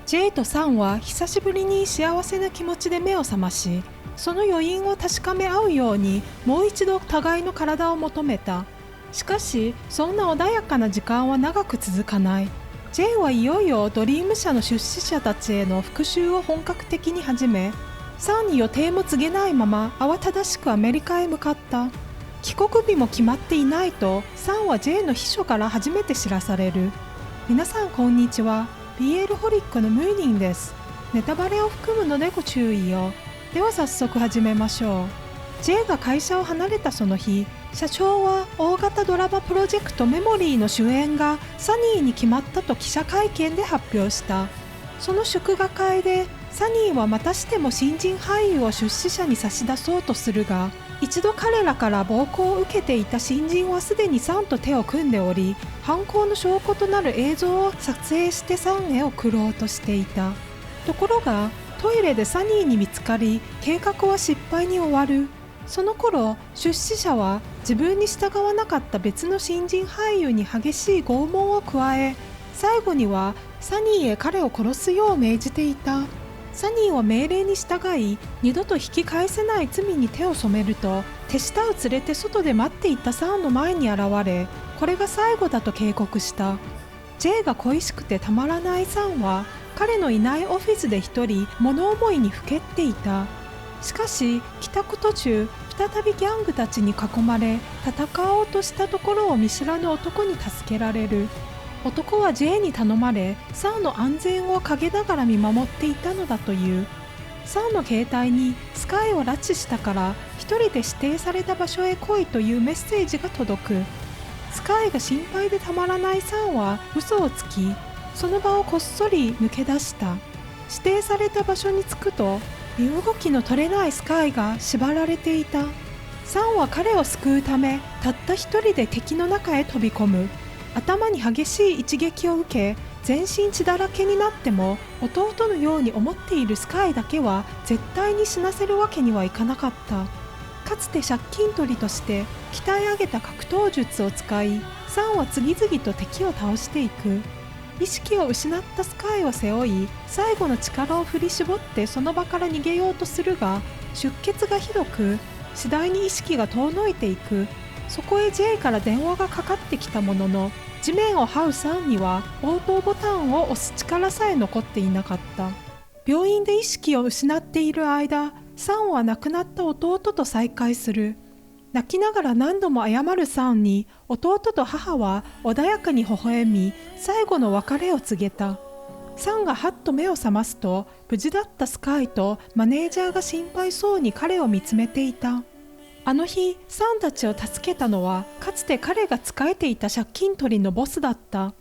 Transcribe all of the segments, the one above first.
J とサンは久しぶりに幸せな気持ちで目を覚まし、その余韻を確かめ合うようにもう一度互いの体を求めた。しかしそんな穏やかな時間は長く続かない。 J はいよいよドリーム社の出資者たちへの復讐を本格的に始め、サンに予定も告げないまま慌ただしくアメリカへ向かった。帰国日も決まっていないとサンは J の秘書から初めて知らされる。皆さんこんにちは、 BL ホリックのムーニンです。ネタバレを含むのでご注意を。では早速始めましょう。 J が会社を離れたその日、社長は大型ドラマプロジェクトメモリーの主演がサニーに決まったと記者会見で発表した。その祝賀会でサニーはまたしても新人俳優を出資者に差し出そうとするが、一度彼らから暴行を受けていた新人はすでにサンと手を組んでおり、犯行の証拠となる映像を撮影してサンへ送ろうとしていた。ところがトイレでサニーに見つかり、計画は失敗に終わる。その頃出資者は自分に従わなかった別の新人俳優に激しい拷問を加え、最後にはサニーへ彼を殺すよう命じていた。サニーは命令に従い、二度と引き返せない罪に手を染めると、手下を連れて外で待っていたサンの前に現れ、これが最後だと警告した。 J が恋しくてたまらないサンは彼のいないオフィスで一人物思いにふけっていた。しかし帰宅途中、再びギャングたちに囲まれ戦おうとしたところを見知らぬ男に助けられる。男は J に頼まれ、サンの安全を陰ながら見守っていたのだという。サンの携帯にスカイを拉致したから一人で指定された場所へ来いというメッセージが届く。スカイが心配でたまらないサンは嘘をつき、その場をこっそり抜け出した。指定された場所に着くと、身動きの取れないスカイが縛られていた。サンは彼を救うためたった一人で敵の中へ飛び込む。頭に激しい一撃を受け、全身血だらけになっても弟のように思っているスカイだけは絶対に死なせるわけにはいかなかった。かつて借金取りとして鍛え上げた格闘術を使い、サンは次々と敵を倒していく。意識を失ったスカイを背負い、最後の力を振り絞ってその場から逃げようとするが、出血がひどく次第に意識が遠のいていく。そこへ J から電話がかかってきたものの、地面を這うサンには応答ボタンを押す力さえ残っていなかった。病院で意識を失っている間、サンは亡くなった弟と再会する。泣きながら何度も謝るサンに、弟と母は穏やかに微笑み、最後の別れを告げた。サンがはっと目を覚ますと、無事だったスカイとマネージャーが心配そうに彼を見つめていた。あの日、サンたちを助けたのは、かつて彼が仕えていた借金取りのボスだった。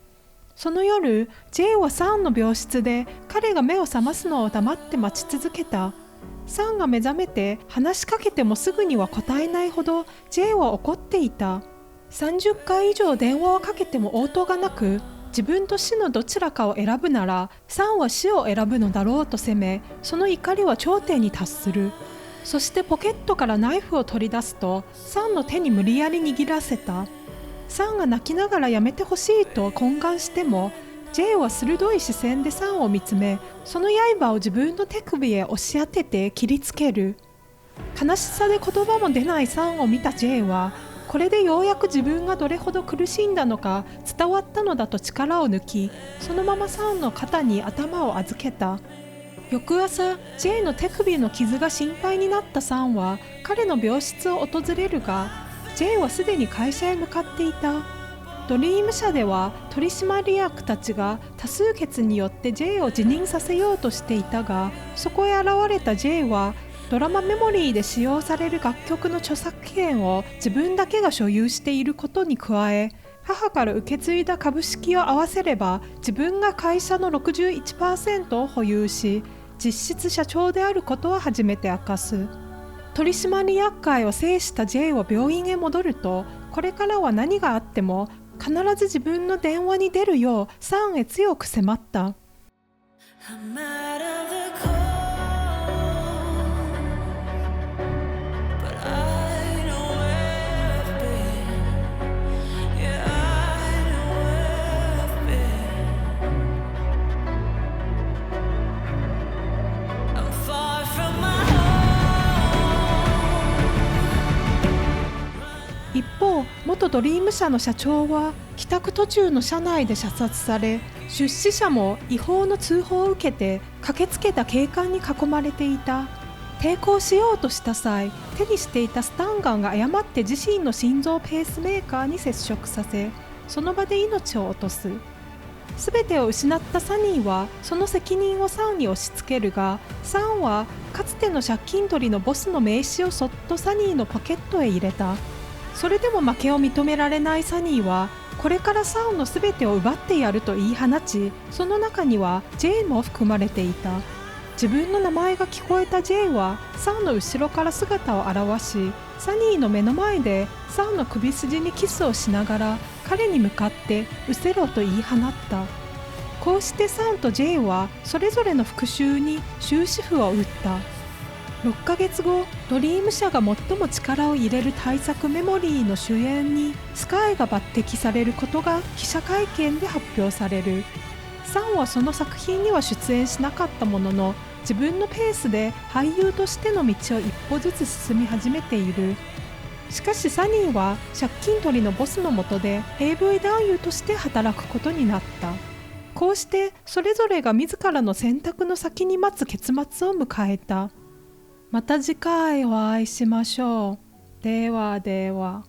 その夜、J はサンの病室で彼が目を覚ますのを黙って待ち続けた。サンが目覚めて話しかけてもすぐには答えないほど J は怒っていた。30回以上電話をかけても応答がなく、自分と死のどちらかを選ぶならサンは死を選ぶのだろうと責め、その怒りは頂点に達する。そしてポケットからナイフを取り出すと、サンの手に無理やり握らせた。サンが泣きながらやめてほしいと懇願しても、 J は鋭い視線でサンを見つめ、その刃を自分の手首へ押し当てて切りつける。悲しさで言葉も出ないサンを見た J は、これでようやく自分がどれほど苦しんだのか伝わったのだと力を抜き、そのままサンの肩に頭を預けた。翌朝、J の手首の傷が心配になったサンは彼の病室を訪れるが、 J はすでに会社へ向かっていた。ドリーム社では取締役たちが多数決によって J を辞任させようとしていたが、そこへ現れた J はドラマメモリーで使用される楽曲の著作権を自分だけが所有していることに加え、母から受け継いだ株式を合わせれば自分が会社の 61% を保有し、実質社長であることを初めて明かす。取締役会を制した J は病院へ戻ると、これからは何があっても必ず自分の電話に出るようサンへ強く迫った。元ドリーム社の社長は帰宅途中の車内で射殺され、出資者も違法の通報を受けて駆けつけた警官に囲まれていた。抵抗しようとした際、手にしていたスタンガンが誤って自身の心臓ペースメーカーに接触させ、その場で命を落とす。全てを失ったサニーはその責任をサンに押し付けるが、サンはかつての借金取りのボスの名刺をそっとサニーのポケットへ入れた。それでも負けを認められないサニーは、これからサンの全てを奪ってやると言い放ち、その中にはジェイも含まれていた。自分の名前が聞こえたジェイはサンの後ろから姿を現し、サニーの目の前でサンの首筋にキスをしながら彼に向かって失せろと言い放った。こうしてサンとジェイはそれぞれの復讐に終止符を打った。6ヶ月後、ドリーム社が最も力を入れる大作メモリーの主演にスカイが抜擢されることが記者会見で発表される。サンはその作品には出演しなかったものの、自分のペースで俳優としての道を一歩ずつ進み始めている。しかしサニーは借金取りのボスの下で AV 男優として働くことになった。こうしてそれぞれが自らの選択の先に待つ結末を迎えた。また次回お会いしましょう。ではでは。